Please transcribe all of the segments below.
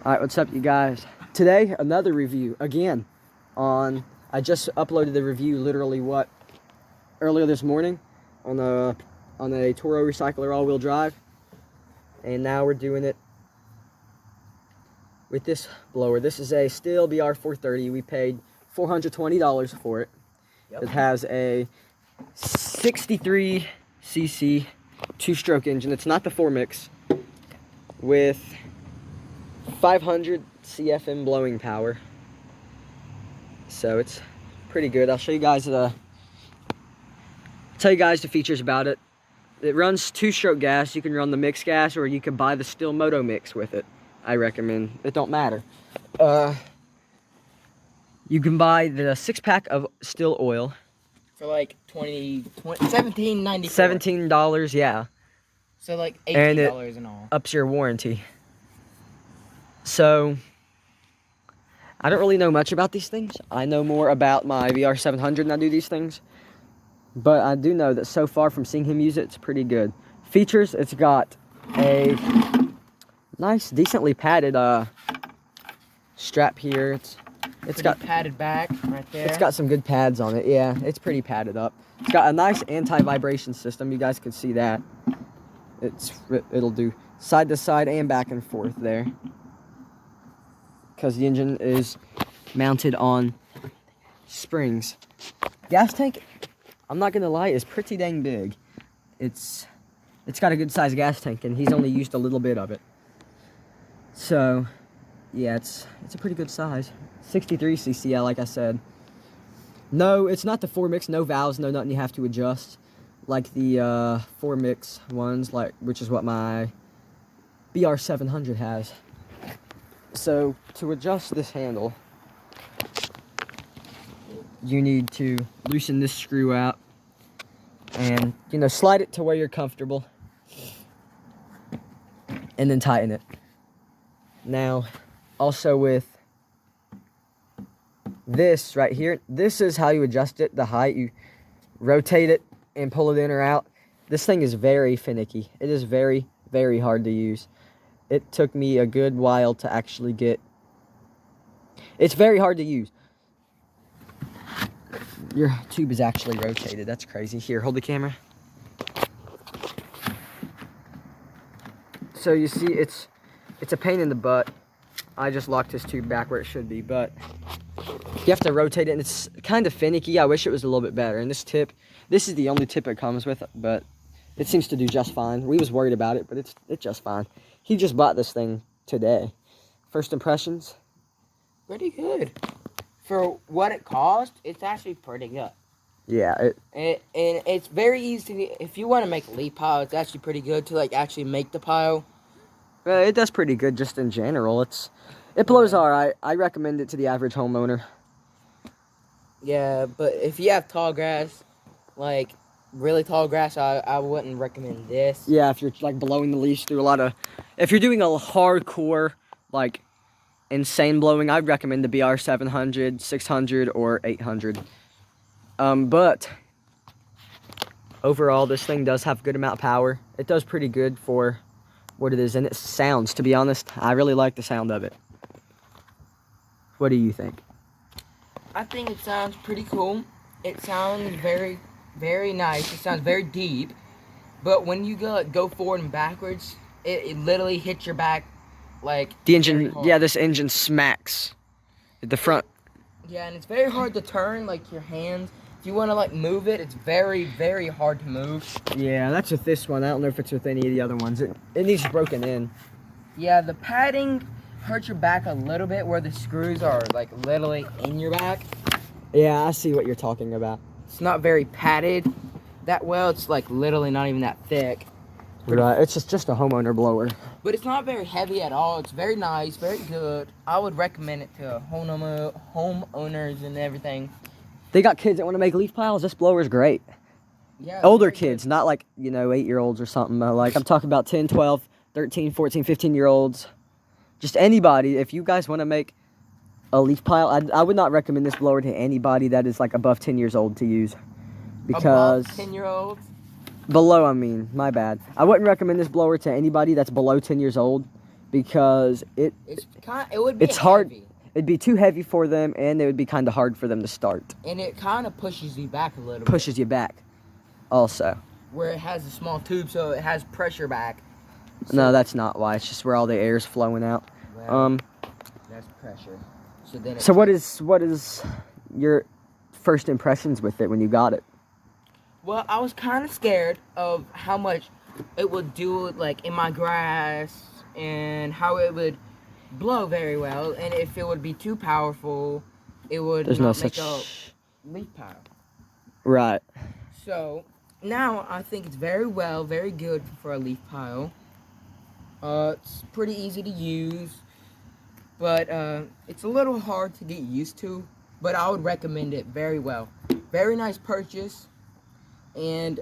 Alright, what's up you guys? Today, another review, again, I just uploaded the review literally, earlier this morning on a Toro Recycler all-wheel drive. And now we're doing it with this blower. This is a Stihl Br430. We paid $420 for it. Yep. It has a 63cc two-stroke engine. It's not the 4-mix, with 500 CFM blowing power. So it's pretty good. I'll show you guys tell you guys the features about it. It runs two-stroke gas. You can run the mixed gas, or you can buy the Stihl Moto Mix with it. I recommend. It don't matter. You can buy the 6-pack of Stihl oil for like $17.94. $17, yeah. So like $18 in all. Ups your warranty. So I don't really know much about these things. I know more about my Br430 than I do these things. But I do know that so far from seeing him use it, it's pretty good. Features, it's got a nice, decently padded strap here. It's got padded back right there. It's got some good pads on it. Yeah, it's pretty padded up. It's got a nice anti-vibration system. You guys can see that. It'll do side to side and back and forth there, because the engine is mounted on springs. Gas tank, I'm not gonna lie, is pretty dang big. It's got a good sized gas tank, and he's only used a little bit of it. So yeah, it's a pretty good size. 63cc, yeah, like I said. No, it's not the 4-mix, no valves, no nothing you have to adjust like the 4-mix ones, which is what my Br430 has. So to adjust this handle, you need to loosen this screw out and, slide it to where you're comfortable, and then tighten it. Now, also with this right here, this is how you adjust it, the height. You rotate it and pull it in or out. This thing is very finicky. It is very, very hard to use. It took me a good while to actually get. It's very hard to use. Your tube is actually rotated. That's crazy. Here, hold the camera. So you see, it's a pain in the butt. I just locked this tube back where it should be, but you have to rotate it, and it's kind of finicky. I wish it was a little bit better. And this is the only tip it comes with, but it seems to do just fine. We was worried about it, but it's just fine. He just bought this thing today. First impressions? Pretty good. For what it cost, it's actually pretty good. Yeah. And it's very easy. If you want to make a leaf pile, it's actually pretty good to actually make the pile. It does pretty good just in general. It blows alright. I recommend it to the average homeowner. Yeah, but if you have tall grass, really tall grass, I wouldn't recommend this. Yeah, if you're blowing the leaves through if you're doing a hardcore insane blowing, I'd recommend the Br430, 600, or 800. But overall, this thing does have a good amount of power. It does pretty good for what it is, and it sounds, to be honest, I really like the sound of it. What do you think? I think it sounds pretty cool. It sounds very, very nice. It sounds very deep. But when you go forward and backwards, it literally hits your back the engine. Yeah, this engine smacks at the front. Yeah, and it's very hard to turn your hands. If you want to move it, it's very, very hard to move. Yeah, that's with this one. I don't know if it's with any of the other ones. It needs broken in. Yeah, the padding hurts your back a little bit, where the screws are literally in your back. Yeah, I see what you're talking about. It's not very padded that well. It's literally not even that thick. Right, it's just a homeowner blower. But it's not very heavy at all. It's very nice, very good. I would recommend it to homeowners and everything. They got kids that want to make leaf piles. This blower is great. Yeah. Older kids, not 8-year-olds or something. I'm talking about 10, 12, 13, 14, 15-year-olds. Just anybody. If you guys want to make a leaf pile, I would not recommend this blower to anybody that is above 10 years old to use. Because above 10-year-olds? Below, my bad. I wouldn't recommend this blower to anybody that's below 10 years old, because It would be it's hard. heavy, It'd be too heavy for them, and it would be kind of hard for them to start. and it kind of pushes you back a little. Pushes you back, also. Where it has a small tube, so it has pressure back. So, No, that's not why. It's just where all the air is flowing out. well, that's pressure. So then. So what is your first impressions with it when you got it? Well, I was kind of scared of how much it would do, like, in my grass, and how it would blow very well, and if it would be too powerful, it would There's not no make such a leaf pile. Right. So now I think it's very good for a leaf pile. It's pretty easy to use, but it's a little hard to get used to, but I would recommend it very well. Very nice purchase. And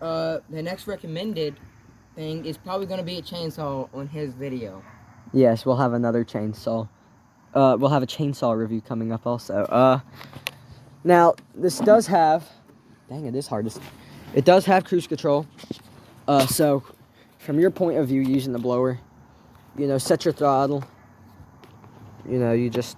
the next recommended thing is probably going to be a chainsaw on his video. Yes, we'll have another chainsaw. We'll have a chainsaw review coming up also. Now, this does have... Dang, it is hard. It does have cruise control. So, from your point of view, using the blower, set your throttle. You just...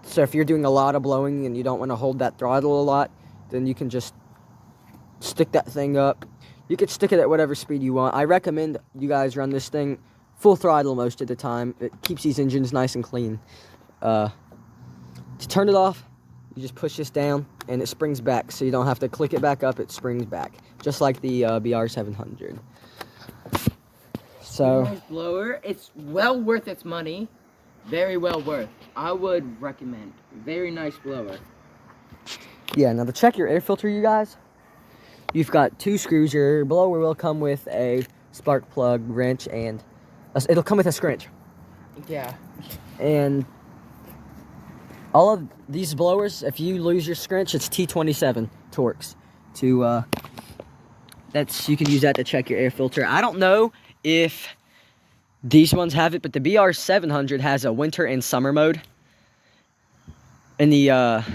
So, if you're doing a lot of blowing and you don't want to hold that throttle a lot, then you can just stick that thing up. You could stick it at whatever speed you want. I recommend you guys run this thing full throttle most of the time. It keeps these engines nice and clean. To turn it off, you just push this down and it springs back, so you don't have to click it back up. It springs back, just like the BR700. So, Nice blower. It's well worth its money. Very well worth. I would recommend. Very nice blower. yeah. Now to check your air filter, you guys, you've got 2 screws. Your blower will come with a spark plug, wrench, and it'll come with a scrunch. Yeah. And all of these blowers, if you lose your scrunch, it's T27 Torx. You can use that to check your air filter. I don't know if these ones have it, but the BR700 has a winter and summer mode in the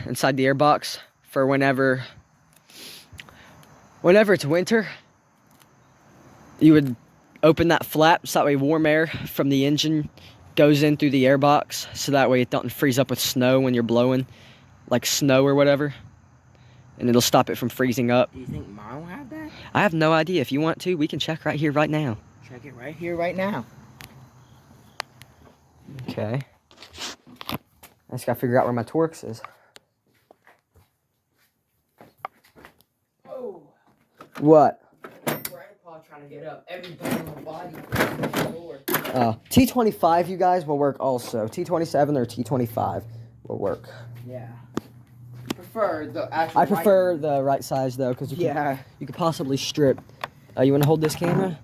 inside the air box for whenever it's winter. You would open that flap so that way warm air from the engine goes in through the air box, so that way it don't freeze up with snow when you're blowing, like snow or whatever, and it'll stop it from freezing up. Do you think mine will have that? I have no idea. If you want to, we can check right here, right now. Check it right here, right now. Okay. I just gotta figure out where my Torx is. Oh. What? Grandpa trying to get up. Everybody on the body on the floor. T25, you guys, will work also. T27 or T25 will work. Yeah. Prefer the actual I prefer the right size though, because you could possibly strip. You want to hold this camera?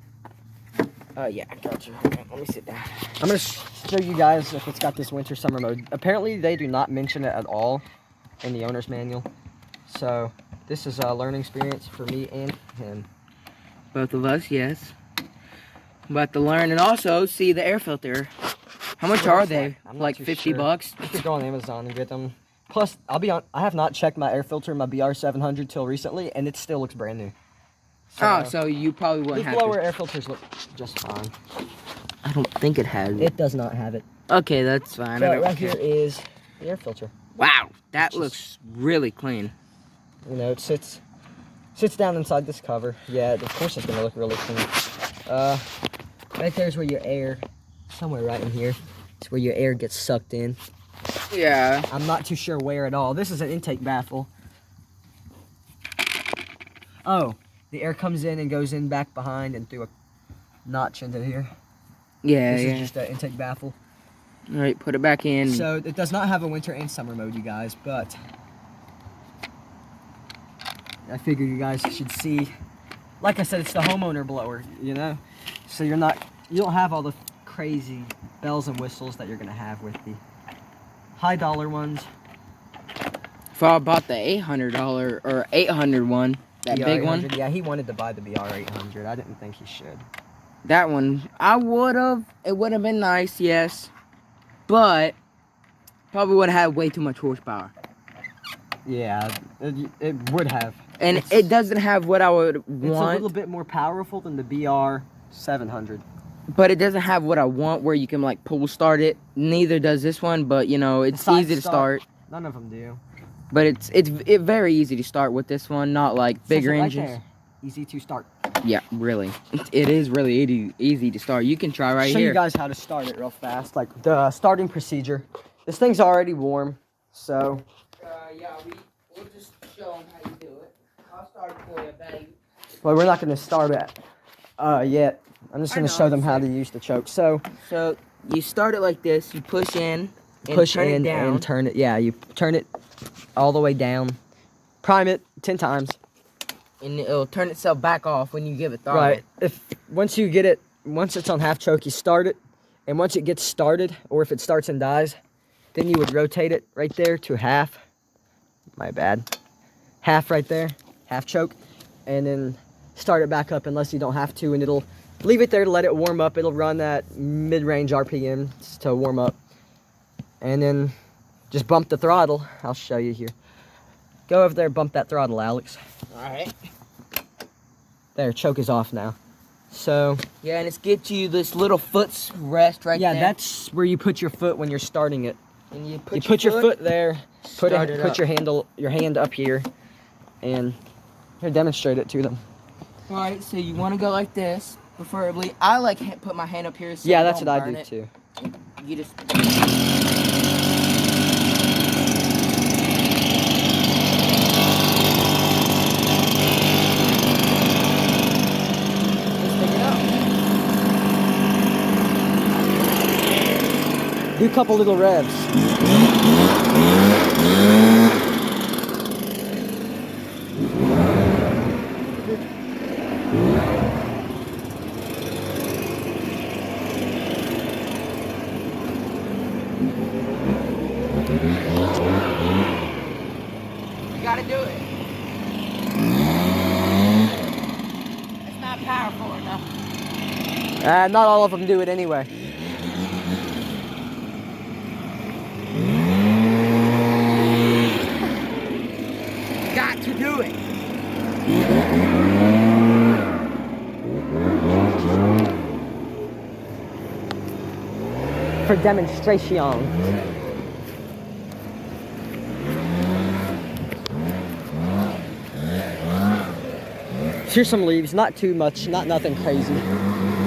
Yeah, I got you. Let me sit down. I'm gonna show you guys if it's got this winter summer mode. Apparently, they do not mention it at all in the owner's manual. So this is a learning experience for me and him. Both of us, yes. About to learn and also see the air filter. How much are they? I'm not Like too 50 sure. bucks? You could go on Amazon and get them. Plus, I'll be on. I have not checked my air filter in my BR700 till recently, and it still looks brand new. So you probably wouldn't these have blower to. air filters look just fine. I don't think it has It does not have it. Okay, that's fine. I But don't right care. here is the air filter. Wow, that Just- looks really clean. It sits down inside this cover. Yeah, of course it's gonna look really clean. Right there's where your air, somewhere right in here, it's where your air gets sucked in. Yeah. I'm not too sure where at all. This is an intake baffle. Oh, the air comes in and goes in back behind and through a notch into here. Yeah, This yeah. is just an intake baffle. All right, put it back in. So it does not have a winter and summer mode, you guys, but I figure you guys should see. Like I said, it's the homeowner blower, so you don't have all the crazy bells and whistles that you're gonna have with the high dollar ones. If I bought the $800 or 800 one, that big one, Yeah, he wanted to buy the BR800. I didn't think he should. that one, I would have. It would have been nice, yes, but probably would have had way too much horsepower. Yeah, it would have. And It's- it doesn't have what I would It's a want. little bit more powerful than the BR700. but it doesn't have what I want where you can like pull start it. Neither does this one, but you know, it's Side easy to start. None of them do. But it's very easy to start with this one, not like bigger Right engines. there. Easy to start. Yeah, really. It is really easy to start. You can try right Show here. you guys how to start it real fast, like the starting procedure. This thing's already warm, so. Yeah, we'll just show them how you do it. I'll start for you, babe. Well, we're not going to start it yet. I'm just going to show them how to use the choke. So you start it like this. You push in, and push turn in it down. and turn it. Yeah, you turn it all the way down. Prime it 10 times. And it'll turn itself back off when you give it throttle. Right. Once it's on half choke, you start it. And once it gets started, or if it starts and dies, then you would rotate it right there to half. My bad. Half right there. Half choke. And then start it back up unless you don't have to. And it'll leave it there to let it warm up. It'll run that mid-range RPM to warm up. And then just bump the throttle. I'll show you here. Go over there, bump that throttle, Alex. Alright. There, choke is off now. So yeah, and it's get you this little foot rest right there. Yeah, that's where you put your foot when you're starting it. And you put your foot there. Put up. your hand up here, and here, demonstrate it to them. Alright, so you want to go like this, preferably. I like put my hand up here. So Yeah, that's what I do too. You just. Do a couple little revs. You gotta do it. It's not powerful enough. Not all of them do it anyway. Got to do it. For demonstration. Here's some leaves, not too much, not nothing crazy.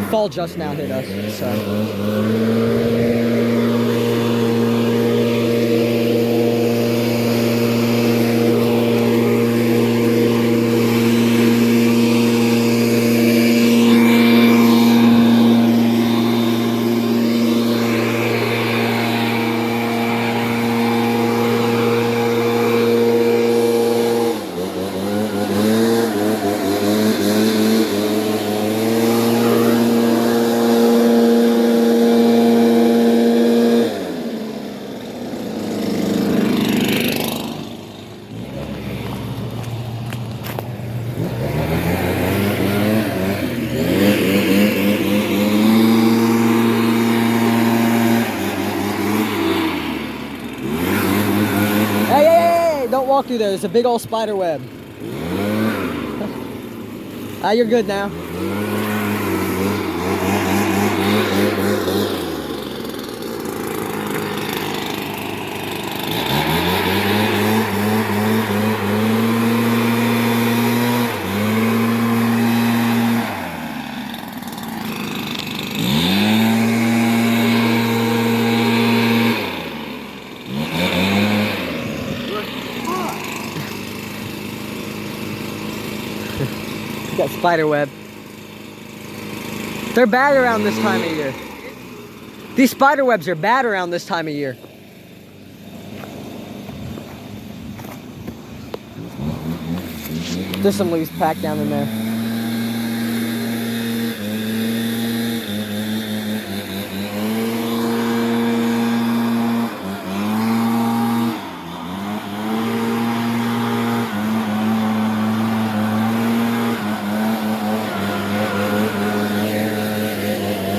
Fall just now hit us, so. Don't walk through there. There's a big old spider web. You're good now. Got Spiderweb. They're bad around this time of year. These spiderwebs are bad around this time of year. There's some loose pack down in there.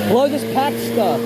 Blow this packed stuff.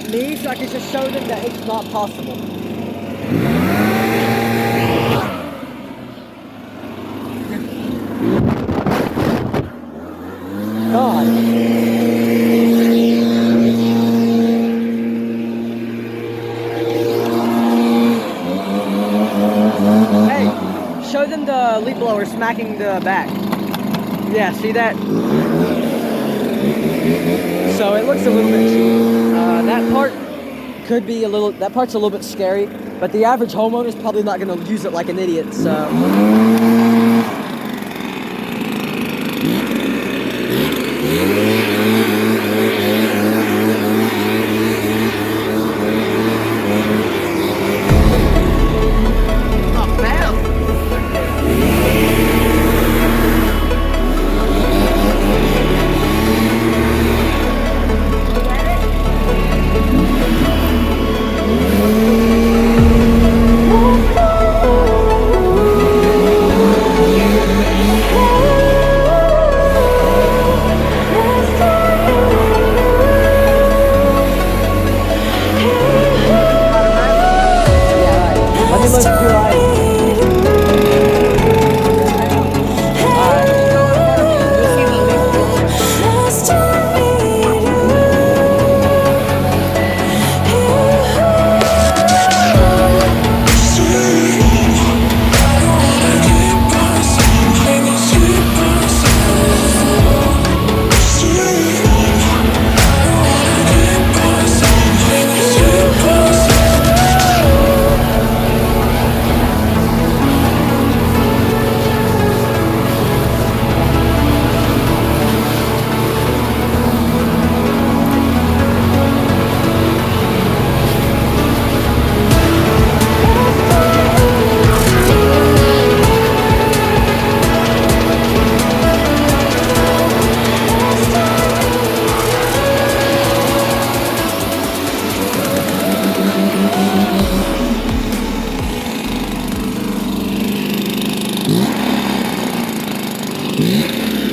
at me so I can just show them that it's not possible. God. Hey, show them the leaf blower smacking the back. Yeah, see that? So it looks a little bit, that part could be that part's a little bit scary, but the average homeowner is probably not going to use it like an idiot, so.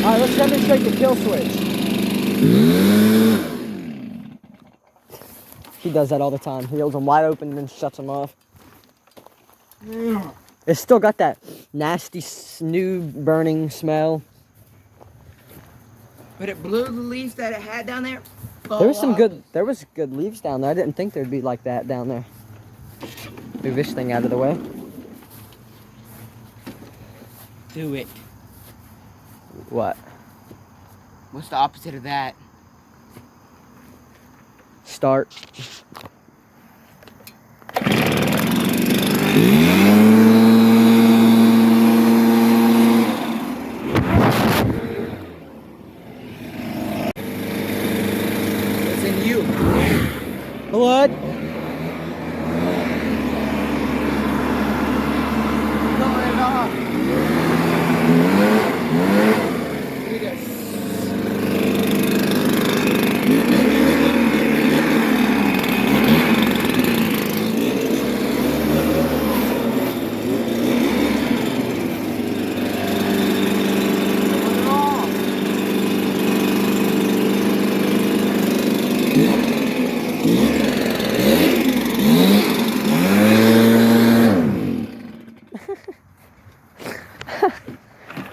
Alright, let's demonstrate the kill switch. He does that all the time. He holds them wide open and then shuts them off. It's still got that nasty, new burning smell. But it blew the leaves that it had down there. There was good leaves down there. I didn't think there'd be like that down there. Move this thing out of the way. Do it. What? What's the opposite of that? Start. What's in you? Blood. Turn it off.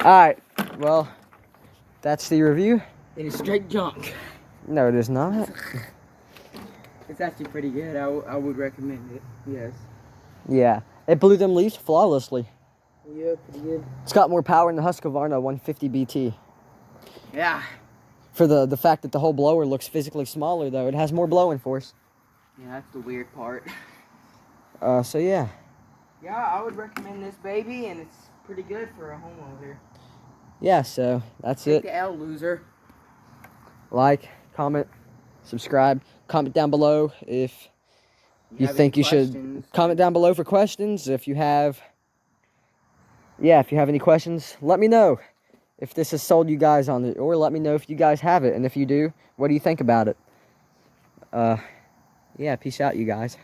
Alright, well, that's the review. It is straight junk. No, it is not. It's actually pretty good. I would recommend it. Yes. Yeah, it blew them leaves flawlessly. Yeah, pretty good. It's got more power than the Husqvarna 150 BT. Yeah. For the fact that the whole blower looks physically smaller, though, it has more blowing force. Yeah, that's the weird part. So yeah. Yeah, I would recommend this baby, and it's pretty good for a homeowner. Yeah, so that's Take it. the L, loser. Like, comment, subscribe. Comment down below if you think you should. Comment down below for questions. If you have, if you have any questions, let me know if this has sold you guys on it, or let me know if you guys have it, and if you do, what do you think about it? Yeah, peace out, you guys.